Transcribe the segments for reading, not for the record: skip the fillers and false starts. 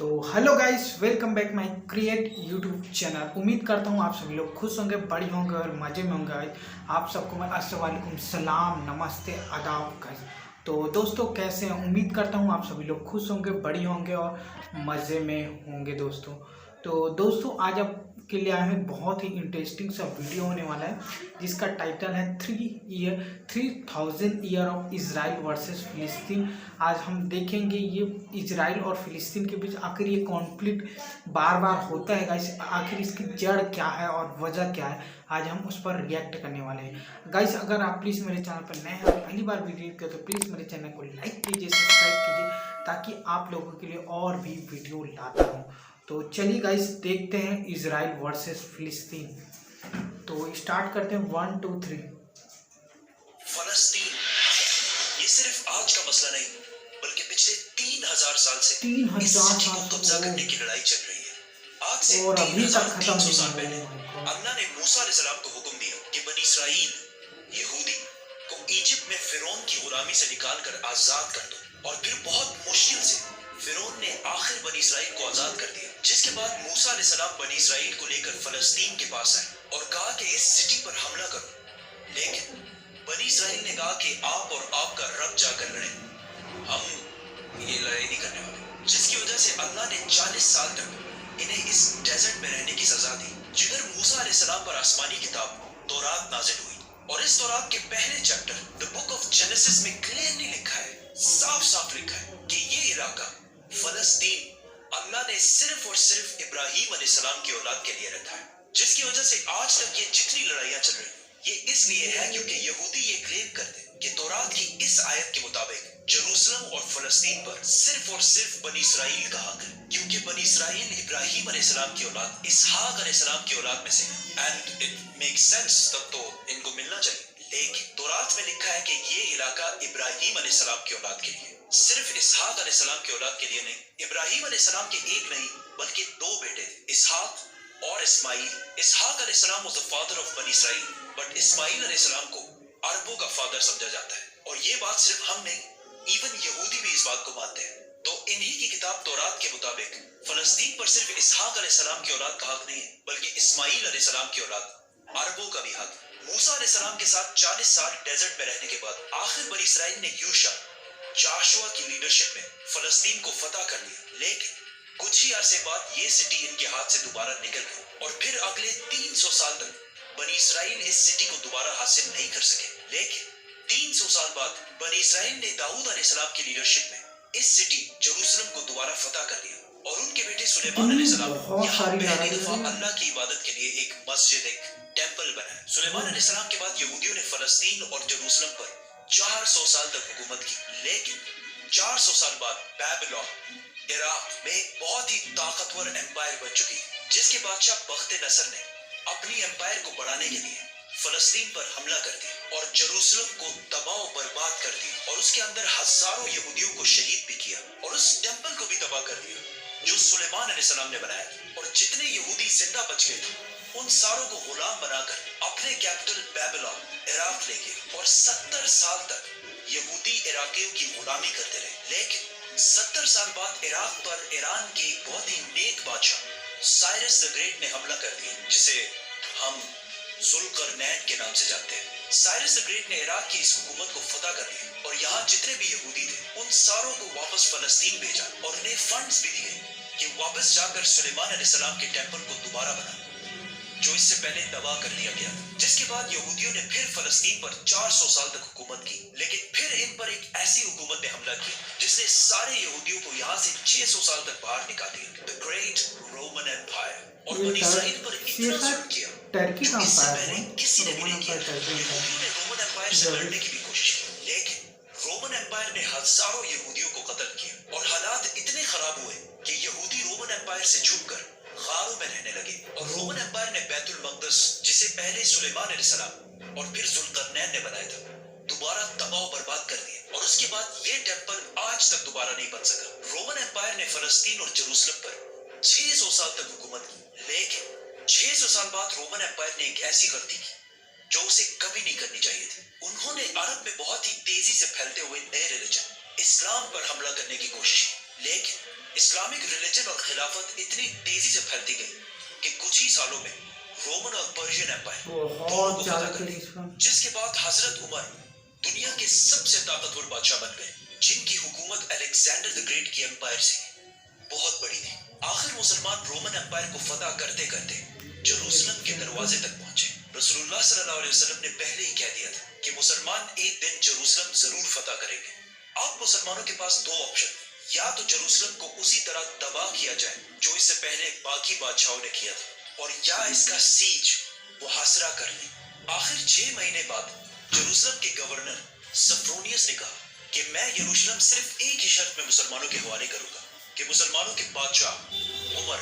तो hello guys, welcome back my create YouTube channel. उम्मीद करता हूँ आप सभी लोग खुश होंगे, बड़ी होंगे और मज़े में होंगे। गाइस आप सबको मैं अस्सलाम वालेकुम, सलाम, नमस्ते, आदाब गाइस। तो दोस्तों कैसे हैं? उम्मीद करता हूँ आप सभी लोग खुश होंगे, बड़ी होंगे और मज़े में होंगे दोस्तों। तो दोस्तों आज आपके लिए आए हैं बहुत ही इंटरेस्टिंग सा वीडियो होने वाला है, जिसका टाइटल है 3000 ईयर ऑफ इजराइल वर्सेस फिलिस्तीन। आज हम देखेंगे ये इजराइल और फिलिस्तीन के बीच आखिर ये कॉन्फ्लिक्ट बार बार होता है गाइस, आखिर इसकी जड़ क्या है और वजह क्या है, आज हम उस पर रिएक्ट करने वाले हैं गाइस। अगर आप प्लीज़ मेरे चैनल पर नए हैं, पहली बार वीडियो करते तो प्लीज़ मेरे चैनल को लाइक कीजिए, सब्सक्राइब कीजिए, ताकि आप लोगों के लिए और भी वीडियो लाता हूँ। तो चलिए गाइस देखते हैं इजराइल वर्सेस फिलिस्तीन। तो स्टार्ट करते हैं 1 2 3। फलस्तीन ये सिर्फ आज का मसला नहीं, बल्कि पिछले 3000 साल से 3000 इस सिटी को साल कब्जा करने की लड़ाई चल रही है। आज से और अभी तक खत्म 3300 नहीं साल हुआ। पहले अल्लाह ने मूसा अलैहिस्सलाम को हुक्म दिया कि बनी इसराइल यहूदी को इजिप्ट में फिरौन की गुलामी से निकालकर आजाद कर दो। और फिर बहुत मुश्किल से फिरौन ने आखिर बनी इसराइल को आजाद कर दिया, जिसके बाद मूसा अलैहिस्सलाम बनी इसराइल को लेकर फलस्तीन के पास आए और कहा कि इस सिटी पर हमला करो। लेकिन बनी इसराइल ने कहा कि आप और आपका रब जाकर लड़े, हम ये लड़ाई नहीं करने वाले। जिसकी वजह से अल्लाह ने 40 साल तक इन्हें इस डेजर्ट में रहने की सजा दी, जिधर मूसा अलैहिस्सलाम पर आसमानी किताब तौरात नाजिल हुई। और इस तौरात के पहले chapter the book of genesis में क्लियरली लिखा है, साफ साफ लिखा है कि ये इलाका फलस्तीन अल्लाह ने सिर्फ और सिर्फ इब्राहिम अलैहिस्सलाम की औलाद के लिए रखा है। जिसकी वजह से आज तक ये जितनी लड़ाइयां चल रही ये इसलिए है क्योंकि यहूदी ये क्लेम करते हैं कि तौरात की इस आयत के मुताबिक जेरूसलम और फलस्तीन पर सिर्फ और सिर्फ बनी इसराइल का हक है, क्योंकि बनी इसराइल इब्राहिम अलैहिस्सलाम की औलाद, इसहाक अलैहिस्सलाम की औलाद में से एंड इट मेक्स सेंस, तब तो इनको मिलना चाहिए। लेकिन तौरात में लिखा है कि ये इलाका इब्राहिम अलैहिस्सलाम की औलाद के लिए, सिर्फ इसहाक अलैहिस्सलाम की औलाद के लिए नहीं। इब्राहिम अलैहिस्सलाम के एक नहीं बल्कि 2 बेटे थे, इसहाक और इस्माइल। इसहाक अलैहिस्सलाम वाज द फादर ऑफ बनी इसराइल, बट इस्माइल अलैहिस्सलाम को अरबों का फादर समझा जाता है। और ये बात सिर्फ हम नहीं, इवन यहूदी भी इस बात को मानते हैं। तो इन्हीं की किताब तौरात के मुताबिक फलस्तीन पर सिर्फ इसहाक अलैहिस्सलाम की औलाद का हक नहीं है, बल्कि इस्माइल अलैहिस्सलाम की औलाद अरबों का भी हक। मूसा अलैहिस्सलाम के साथ 40 साल डेजर्ट में रहने के बाद आखिर बनी इसराइल ने जाशुआ की लीडरशिप में फलस्तीन को फतह कर लिया। लेकिन कुछ ही अरसे बाद ये सिटी इनके हाथ से दोबारा निकल गई और फिर अगले 300 साल तक बनी इसराइल इस सिटी को दोबारा हासिल नहीं कर सके। लेकिन 300 साल बाद बनी इसराइल ने दाऊद अलैहिस्सलाम की लीडरशिप में इस सिटी जेरूसलम को दोबारा फतह कर लिया और उनके बेटे सुलेमान अलैहिस्सलाम यहाँ पहली दफा अल्लाह की इबादत के लिए एक मस्जिद, एक टेंपल बनाया। सुलेमान अलैहिस्सलाम के बाद यहूदियों ने फलस्तीन और जेरूसलम पर 400 साल तक हुकूमत की। लेकिन 400 साल बाद बेबीलोन इराक में एक बहुत ही ताकतवर एम्पायर बन चुकी, जिसके बादशाह बख्त नसर ने अपनी एम्पायर को बढ़ाने के लिए फलस्तीन पर हमला कर दिया और जेरूसलम को तबाह बर्बाद कर दिया और उसके अंदर हजारों यहूदियों को शहीद भी किया और उस टेंपल को भी तबाह कर दिया जो सुलेमान अलैहिस्सलाम ने बनाया। और जितने यहूदी जिंदा बच गए थे उन सारों को गुलाम बनाकर अपने कैपिटल बेबीलोन इराक ले गए और 70 साल तक यहूदी इराकियों की गुलामी करते रहे। लेकिन 70 साल बाद इराक पर ईरान के एक बहुत ही नेक बादशाह साइरस द ग्रेट ने हमला कर दिया, जिसे हम जुल्करनैन के नाम से जानते हैं। साइरस द ग्रेट ने इराक की इस हुकूमत को फतह कर लिया और यहाँ जितने भी यहूदी थे उन सारों को वापस फलस्तीन भेजा और उन्हें फंड्स भी दिए कि वापस जाकर सुलेमान अलैहिस्सलाम के टेंपल को दोबारा बना, जो इससे पहले तबाह कर लिया गया। जिसके बाद यहूदियों ने फिर फलस्तीन पर 400 साल तक हुकूमत की। लेकिन फिर इन पर एक ऐसी हुकूमत ने हमला किया जिसने सारे यहूदियों को यहाँ से 600 साल तक बाहर निकाल दिया, द ग्रेट रोमन एम्पायर। और बनी इसराइल पर इतना जुल्म किया जो इससे पहले किसी ने भी नहीं किया। यहूदियों ने रोमन एम्पायर से लड़ने की भी कोशिश की, लेकिन रोमन एम्पायर ने हजारों यहूदियों को कत्ल किया और हालात इतने खराब हुए कि यहूदी रोमन एम्पायर से छुपकर गारों में रहने लगे। और रोमन एम्पायर ने बैतुल मक़दस, जिसे पहले सुलेमान अलैहिस्सलाम और फिर जुल्करनैन ने बनाया था, दोबारा तबाह बर्बाद कर दिया और उसके बाद ये टेंपल आज तक दोबारा नहीं बन सका। रोमन एम्पायर ने फलस्तीन और जेरूसलम पर 600 साल तक हुकूमत की। लेकिन 600 साल बाद रोमन एम्पायर ने एक ऐसी गलती की जो उसे कभी नहीं करनी चाहिए थी। उन्होंने अरब में बहुत ही तेजी से फैलते हुए नए रिलीजन इस्लाम पर हमला करने की कोशिश की। लेकिन اسلامک ریلیجن اور خلافت اتنی تیزی سے پھیلتی گئی کہ کچھ ہی سالوں میں رومن اور پرشین ایمپائر دونوں بہت کو زیادہ فتح کر تیزی سے لیا، جس کے بعد حضرت عمر دنیا کے سب سے طاقتور بادشاہ بن گئے، جن کی حکومت الیگزینڈر دی گریٹ کی امپائر سے بہت بڑی تھی۔ آخر مسلمان رومن امپائر کو فتح کرتے کرتے جروسلم کے دروازے تک پہنچے۔ رسول اللہ صلی اللہ علیہ وسلم نے پہلے ہی کہہ دیا تھا کہ مسلمان ایک دن جروسلم ضرور فتح کریں گے۔ اب مسلمانوں کے پاس دو آپشن، یا تو جروسلم کو اسی طرح تباہ کیا جائے جو اس سے پہلے باقی بادشاہوں نے کیا تھا، اور یا اس کا سیج محاصرہ کر لیں۔ آخر 6 مہینے بعد جروسلم کے گورنر سفرونیس نے کہا کہ میں یروشلم صرف ایک ہی شرط میں مسلمانوں کے حوالے کروں گا کہ مسلمانوں کے بادشاہ عمر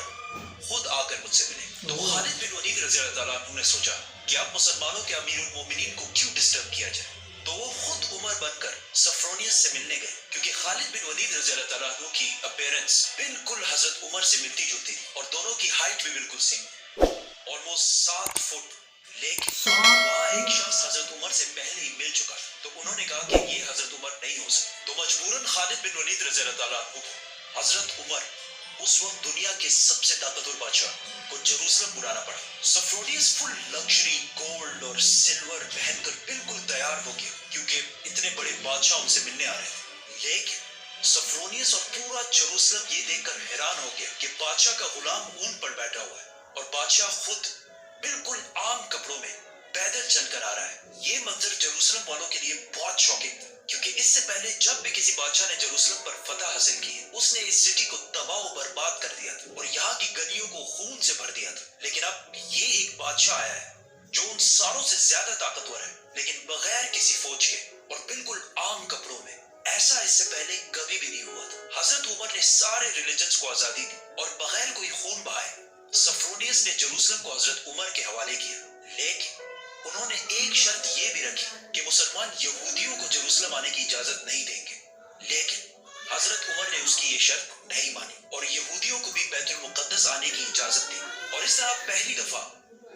خود آ کر مجھ سے ملے۔ تو خالد بن ولید رضی اللہ تعالیٰ عنہ نے سوچا کہ اب مسلمانوں کے امیر المومنین کو کیوں ڈسٹرب کیا جائے، تو وہ خود عمر بن کر سفرونیس سے ملنے گئے، کیونکہ خالد بن ولید رضی اللہ تعالیٰ عنہ کی اپیرنس بالکل حضرت عمر سے ملتی جلتی تھی، اور دونوں کی ہائٹ بھی بالکل سیم، آلموسٹ 7 فٹ۔ لیکن وہاں ایک شخص حضرت عمر سے پہلے ہی مل چکا، تو انہوں نے کہا کہ یہ حضرت عمر نہیں ہو سکتا، تو مجبوراً خالد بن ولید رضی اللہ تعالیٰ عنہ کو حضرت عمر، اس وقت دنیا کے سب سے طاقتور بادشاہ، کو جروسلم بلانا پڑا۔ سفرونیس فل لگژری گولڈ اور سلور پہن کر بالکل تیار ہو گیا، کیونکہ اتنے بڑے بادشاہ ان سے ملنے آ رہے تھے۔ لیکن سفرونیس اور پورا جروسلم یہ دیکھ کر حیران ہو گیا کہ بادشاہ کا غلام اونٹ پر بیٹھا ہوا ہے، اور بادشاہ خود بالکل عام کپڑوں میں پیدل چل کر آ رہا ہے۔ یہ منظر جروسلم والوں کے لیے بہت شاکنگ تھا، کیونکہ اس سے پہلے جب بھی کسی بادشاہ نے جروسلم پر فتح حاصل کی، اس نے اس سٹی کو تباہ و برباد کر دیا تھا اور یہاں کی گلیوں کو خون سے بھر دیا تھا۔ لیکن اب یہ ایک بادشاہ آیا ہے جو ان ساروں سے زیادہ طاقتور ہے، لیکن بغیر کسی فوج کے اور بالکل عام کپڑوں میں۔ ایسا اس سے پہلے کبھی بھی نہیں ہوا تھا۔ حضرت عمر نے سارے ریلیجنز کو آزادی دی اور بغیر کوئی خون بہائے سفرونیس نے جروسلم کو حضرت عمر کے حوالے کیا، لیکن انہوں نے ایک شرط یہ بھی رکھی کہ مسلمان یہودیوں کو جروسلم آنے کی اجازت نہیں دیں گے۔ لیکن حضرت عمر نے اس کی یہ شرط نہیں مانی اور یہودیوں کو بھی بیت المقدس آنے کی اجازت دی، اور اس طرح پہلی دفعہ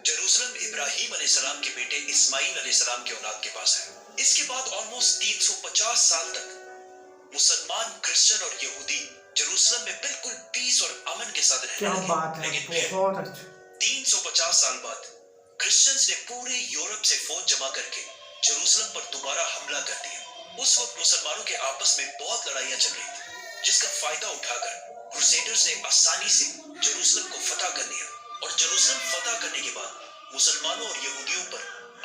جروسلم ابراہیم علیہ السلام کے بیٹے اسماعیل علیہ السلام کے اولاد کے پاس ہے۔ اس کے بعد آلموسٹ 350 سال تک مسلمان، کرسچن اور یہودی جروسلم میں بالکل پیس اور امن کے ساتھ رہنے کیا لگے۔ بات ہے، لیکن پھر بہت اچھا۔ 350 سال بعد کرسچنز نے پورے یورپ سے فوج جمع کر کے جروسلم پر دوبارہ حملہ کر دیا۔ اس وقت مسلمانوں کے آپس میں بہت لڑائیاں چل رہی تھیں، جس کا فائدہ اٹھا کر کروسیڈرز نے آسانی سے جروسلم کو فتح کر لیا، اور جروسلم فتح کرنے کے بعد مسلمانوں اور یہودیوں پر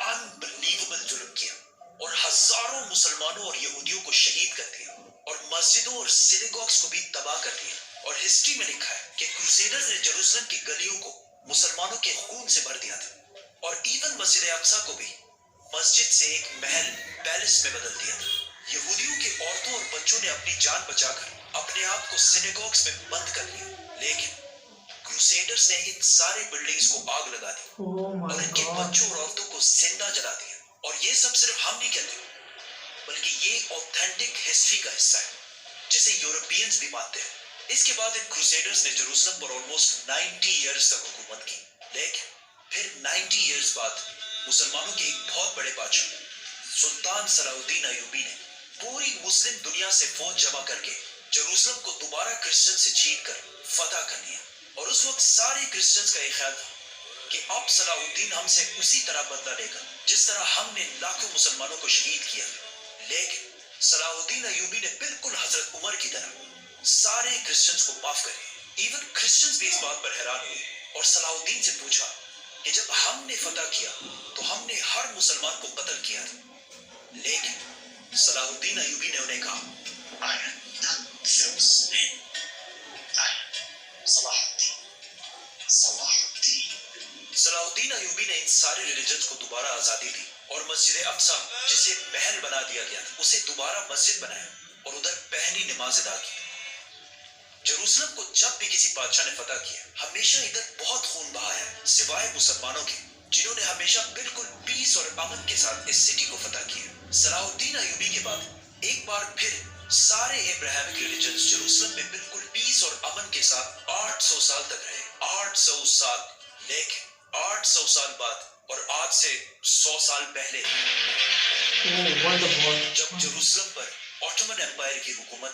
انبلیویبل ظلم کیا، اور ہزاروں مسلمانوں اور یہودیوں کو شہید کر دیا، اور مسجدوں اور سینیگوگز کو بھی تباہ کر دیا۔ اور ہسٹری میں لکھا ہے کہ کروسیڈرز نے جروسلم کی گلیوں کو مسلمانوں کے خون سے بھر دیا تھا، اور ایون مسجد اقصی کو بھی مسجد سے ایک محل، پیلس میں بدل دیا تھا۔ یہودیوں کے عورتوں اور بچوں نے اپنی جان بچا کر اپنے آپ کو سینیگوگز میں بند کر لیا، لیکن کروسیڈرز نے ان سارے بلڈنگز کو آگ لگا دی اور ان کے بچوں اور عورتوں کو زندہ جلا دیا۔ اور یہ سب صرف ہم نہیں کہتے، بلکہ یہ اوتھینٹک ہسٹری کا حصہ ہے جسے یورپینز بھی مانتے ہیں۔ اس کے بعد ان کروسیڈرز نے جروسلم پر آلموسٹ 90 ایئرز تک حکومت کی، لیکن پھر 90 ایئرز بعد مسلمانوں کے ایک بہت بڑے بادشاہ سلطان صلاح الدین ایوبی نے پوری مسلم دنیا سے فوج جمع کر کے جروسلم کو دوبارہ کرسچن سے چھین کر فتح کر لیا۔ اور اس وقت سارے کرسچنز کا یہ خیال تھا کہ اب صلاح الدین ہم سے اسی طرح بدلہ لے گا جس طرح ہم نے لاکھوں مسلمانوں کو شہید کیا۔ لیکن صلاح الدین ایوبی نے بالکل حضرت عمر کی طرح سارے کرسچنز کو معاف کر دیا۔ ایون کرسچنز بھی اس بات پر حیران ہوئے اور صلاح الدین سے پوچھا کہ جب ہم نے فتح کیا تو ہم نے ہر مسلمان کو قتل کیا تھا، لیکن صلاح الدین ایوبی نے انہیں کہا صلاح الدین ایوبی نے ان سارے ریلیجنز کو دوبارہ آزادی دی اور مسجد اقصی جسے محل بنا دیا گیا تھا اسے دوبارہ مسجد بنایا اور ادھر پہلی نماز ادا کی۔ جروسلم کو جب بھی کسی بادشاہ نے فتح کیا ہمیشہ ادھر بہت خون بہایا ہے، سوائے مسلمانوں کے جنہوں نے ہمیشہ بالکل پیس اور امن کے ساتھ اس سٹی کو فتح کیا۔ صلاح الدین ایوبی کے بعد ایک بار پھر سارے ابراہیمک ریلیجنز جروسلم میں بالکل پیس اور امن کے ساتھ 800 سال تک رہے۔ 800 سال، لیکن 800 سال بعد اور آج سے 100 سال پہلے جب جروسلم پر آٹومن ایمپائر کی حکومت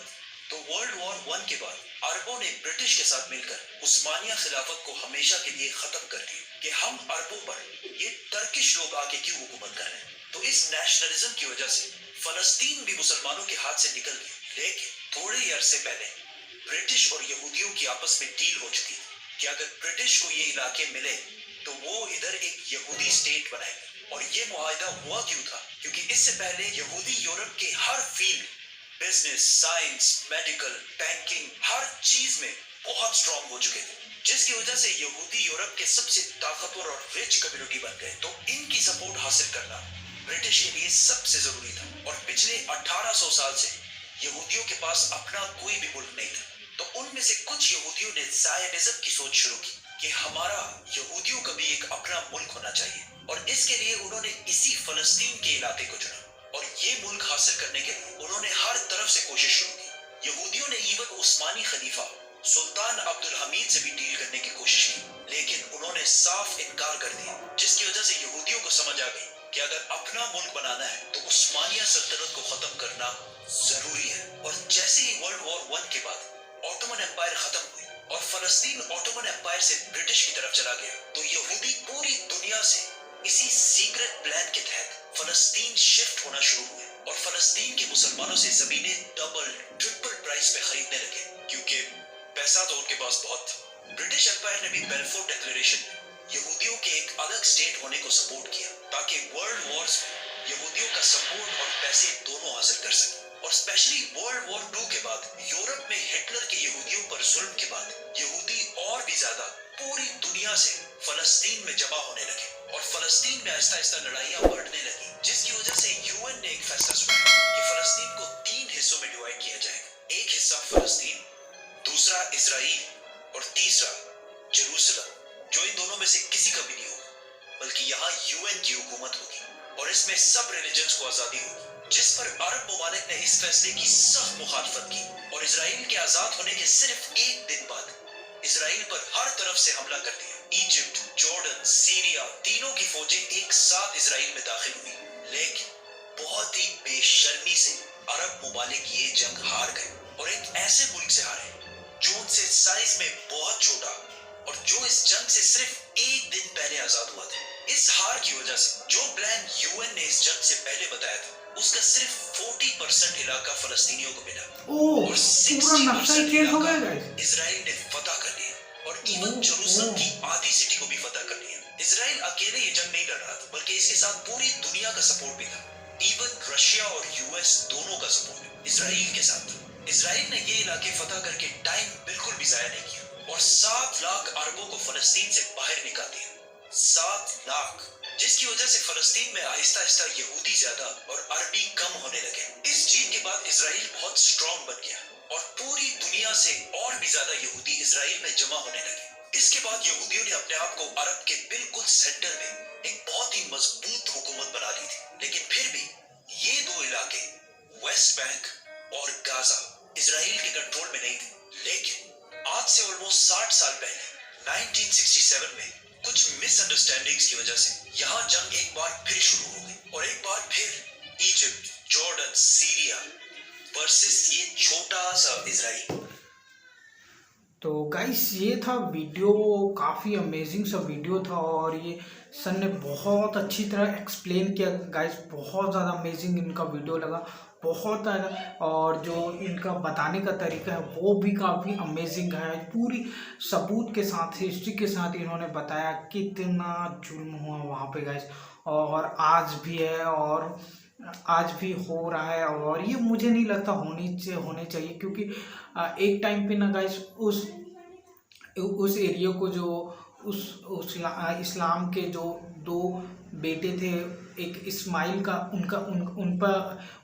तो वर्ल्ड वॉर 1 के बाद अरबों ने ब्रिटिश के साथ मिलकर उस्मानिया खिलाफत को हमेशा के लिए खत्म कर दिया कि हम अरबों पर ये टर्किश लोग आके क्यों हुकूमत कर रहे हैं। तो इस नेशनलिज्म की वजह से फलस्तीन भी मुसलमानों के हाथ से निकल गया। लेकिन थोड़े ही अरसे पहले ब्रिटिश और यहूदियों की आपस में डील हो चुकी थी कि अगर ब्रिटिश को ये इलाके मिले तो वो इधर एक यहूदी स्टेट बनाएंगे। और ये मुआहिदा हुआ क्यों था? क्योंकि इससे पहले यहूदी यूरोप के हर field, business, science, medical, banking, हर चीज में बहुत स्ट्रांग हो चुके थे, जिसकी वजह से यहूदी यूरोप के सबसे ताकतवर और रिच कम्युनिटी बन गए। तो इनकी सपोर्ट हासिल करना ब्रिटिश के लिए सबसे जरूरी था। और पिछले 1800 साल से यहूदियों के पास अपना कोई भी मुल्क नहीं था। तो उनमें से कुछ यहूदियों ने ज़ायनिज़्म की सोच शुरू की कि हमारा यहूदियों का भी एक अपना मुल्क होना चाहिए। और इसके लिए उन्होंने इसी फलस्तीन के इलाके को चुना। और ये मुल्क हासिल करने के लिए उन्होंने हर तरफ से कोशिश शुरू की। यहूदियों ने इवन उस्मानी खलीफा सुल्तान अब्दुल हमीद से भी डील करने की कोशिश की, लेकिन उन्होंने साफ इनकार कर दिया, जिसकी वजह से यहूदियों को समझ आ गई कि अगर अपना मुल्क बनाना है तो उस्मानिया सल्तनत को खत्म करना जरूरी है। और जैसे ही वर्ल्ड वॉर 1 के बाद ऑटोमन एम्पायर खत्म हुई और फलस्तीन ऑटोमन एम्पायर से ब्रिटिश की तरफ चला गया, तो यहूदी पूरी दुनिया से इसी सीक्रेट प्लान के तहत फलस्तीन शिफ्ट होना शुरू हुए और फलस्तीन के मुसलमानों से जमीनें डबल ट्रिपल प्राइस पे खरीदने लगे, क्योंकि पैसा तो उनके पास बहुत था। ब्रिटिश एम्पायर ने भी बेल्फोर डिक्लेरेशन में यहूदियों के एक अलग स्टेट होने को सपोर्ट किया, ताकि वर्ल्ड वॉर्स में यहूदियों का सपोर्ट और पैसे दोनों हासिल कर सके। और स्पेशली वर्ल्ड वॉर 2 के बाद यूरोप में हिटलर के यहूदियों पर जुल्म के बाद यहूदी और भी ज्यादा पूरी दुनिया से फलस्तीन में जमा होने लगे और फलस्तीन में आहिस्ता आहिस्ता लड़ाइयां बढ़ने लगी, जिसकी वजह से यूएन ने एक फैसला सुनाया कि फलस्तीन को 3 हिस्सों में डिवाइड किया जाएगा। एक हिस्सा फलस्तीन, दूसरा इजराइल और तीसरा जेरूसलम, जो इन दोनों में से किसी का भी नहीं होगा, बल्कि यहाँ यूएन की हुकूमत होगी और इसमें सब रिलीजन्स को आजादी होगी। जिस पर अरब ममालिक ने इस फैसले की सख्त मुखालफत की और इजराइल के आजाद होने के सिर्फ एक दिन बाद इजराइल पर हर तरफ से हमला कर दिया। इजिप्ट, जॉर्डन, सीरिया, तीनों की फौजें एक साथ इजराइल में दाखिल हुई, लेकिन बहुत ही बेशर्मी से अरब ममालिक ये जंग हार गए और एक ऐसे मुल्क से हारे जो उनसे साइज में बहुत छोटा और जो इस जंग से सिर्फ एक दिन पहले आजाद हुआ था। इस हार की वजह से जो प्लान यूएन ने इस जंग से पहले बताया था, उसका सिर्फ 40% इलाका फलस्तीनियों को मिला और 60% इलाका इजराइल ने फतह कर लिया और इवन जेरूसलम की आधी सिटी को भी फतह कर लिया। इजराइल अकेले ये जंग नहीं लड़ रहा था, बल्कि इसके साथ पूरी दुनिया का सपोर्ट भी था। इवन रशिया और यूएस दोनों का सपोर्ट इजराइल के साथ था। इजराइल ने ये इलाके फतह करके टाइम बिल्कुल भी जाया नहीं किया और 7 लाख अरबों को फलस्तीन से बाहर निकाल दिया। 7 लाख, जिसकी वजह से फलस्तीन में आहिस्ता आहिस्ता यहूदी ज्यादा और अरबी कम होने लगे। इस जीत के बाद इजराइल बहुत स्ट्रांग बन गया और पूरी दुनिया से और भी ज्यादा यहूदी इजराइल में जमा होने लगे। इसके बाद यहूदियों ने अपने आप को अरब के बिल्कुल सेंटर में एक बहुत ही मजबूत हुकूमत बना ली थी। लेकिन फिर भी ये 2 इलाके वेस्ट बैंक और गाजा इजराइल के कंट्रोल में नहीं थे। लेकिन आज से ऑलमोस्ट 60 साल पहले 1967 में कुछ मिसअंडरस्टैंडिंग्स की वजह से यहाँ जंग एक बार फिर शुरू हो गई और एक बार फिर इजिप्ट, जॉर्डन, सीरिया वर्सेस ये छोटा सा इजराइल। तो गाइस ये था वीडियो, काफ़ी अमेजिंग सा वीडियो था और ये सर ने बहुत अच्छी तरह एक्सप्लेन किया। गाइस बहुत ज़्यादा अमेजिंग इनका वीडियो लगा, बहुत ज़्यादा, और जो इनका बताने का तरीका है वो भी काफ़ी अमेजिंग है। पूरी सबूत के साथ, हिस्ट्री के साथ इन्होंने बताया कितना जुल्म हुआ वहाँ पे गाइस, और आज भी है और आज भी हो रहा है। और ये मुझे नहीं लगता होने चाहिए, क्योंकि एक टाइम पे ना गाइस उस एरिया को जो इस्लाम के जो 2 बेटे थे, एक इस्माइल का,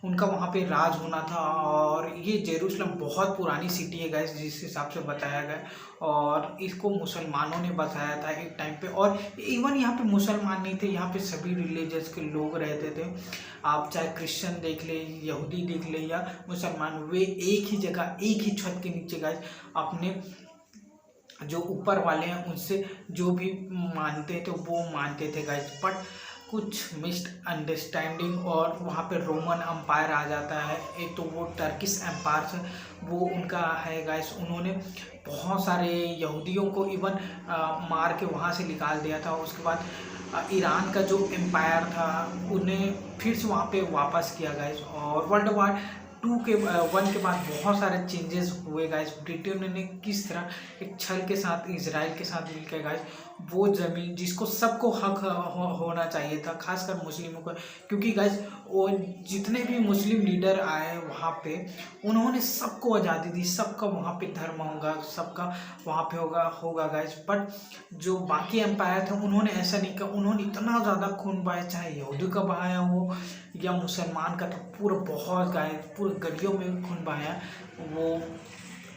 उनका वहाँ पे राज होना था। और ये जेरूसलम बहुत पुरानी सिटी है गाइस, जिस हिसाब से बताया गया, और इसको मुसलमानों ने बसाया था एक टाइम पे। और इवन यहाँ पे मुसलमान नहीं थे, यहाँ पे सभी रिलीजियस के लोग रहते थे। आप चाहे क्रिश्चियन देख ले, यहूदी देख ले या मुसलमान, वे एक ही जगह, एक ही छत के नीचे गाइस अपने जो ऊपर वाले हैं उनसे जो भी मानते थे वो मानते थे गाइस। बट कुछ मिस्ड अंडरस्टैंडिंग और वहाँ पे रोमन अम्पायर आ जाता है। एक तो वो टर्किश एम्पायर से वो उनका है गाइस, उन्होंने बहुत सारे यहूदियों को इवन मार के वहाँ से निकाल दिया था। उसके बाद ईरान का जो एम्पायर था उन्हें फिर से वहाँ पे वापस किया गाइस। और वर्ल्ड वार 1 के बाद बहुत सारे चेंजेस हुए गाइस। ब्रिटेन ने किस तरह एक छल के साथ इजराइल के साथ मिलकर गाइस वो ज़मीन जिसको सबको हक होना चाहिए था, खासकर मुस्लिमों को, क्योंकि गाइस वो जितने भी मुस्लिम लीडर आए वहाँ पे उन्होंने सबको आज़ादी दी, सबका वहाँ पे धर्म होगा, सबका वहाँ पे होगा गाइस। बट जो बाकी एम्पायर थे उन्होंने ऐसा नहीं किया, उन्होंने इतना ज़्यादा खून बहाया, चाहे यहूदी का बहाया हो या मुसलमान का, तो पूरा बहुत गाइस पूरे गलियों में खून बहाया। वो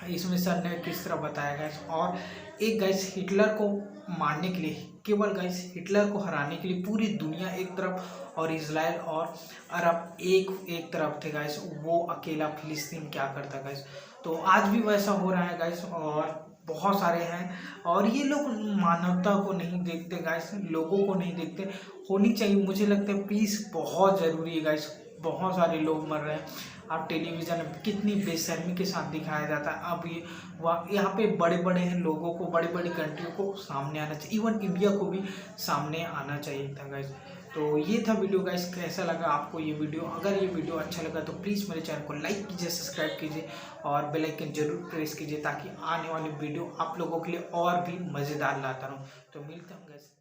इसमें सर ने किस तरह बताया गाइस। और एक गाइस हिटलर को मारने के लिए, केवल गाइस हिटलर को हराने के लिए पूरी दुनिया एक तरफ और इजराइल और अरब एक तरफ थे गाइस। वो अकेला फिलिस्तीन क्या करता गाइस। तो आज भी वैसा हो रहा है गाइस और बहुत सारे हैं। और ये लोग मानवता को नहीं देखते गाइस, लोगों को नहीं देखते। होनी चाहिए, मुझे लगता है पीस बहुत ज़रूरी है गाइस। बहुत सारे लोग मर रहे हैं, अब टेलीविज़न में कितनी बेशर्मी के साथ दिखाया जाता है। अब ये यहाँ पे बड़े बड़े हैं लोगों को, बड़ी बड़ी कंट्रियों को सामने आना चाहिए, इवन इंडिया को भी सामने आना चाहिए था गाइस। तो ये था वीडियो गाइस, कैसा लगा आपको ये वीडियो? अगर ये वीडियो अच्छा लगा तो प्लीज़ मेरे चैनल को लाइक कीजिए, सब्सक्राइब कीजिए और बेल आइकन जरूर प्रेस कीजिए, ताकि आने वाली वीडियो आप लोगों के लिए और भी मज़ेदार लाता रहूँ। तो मिलते हैं गाइस।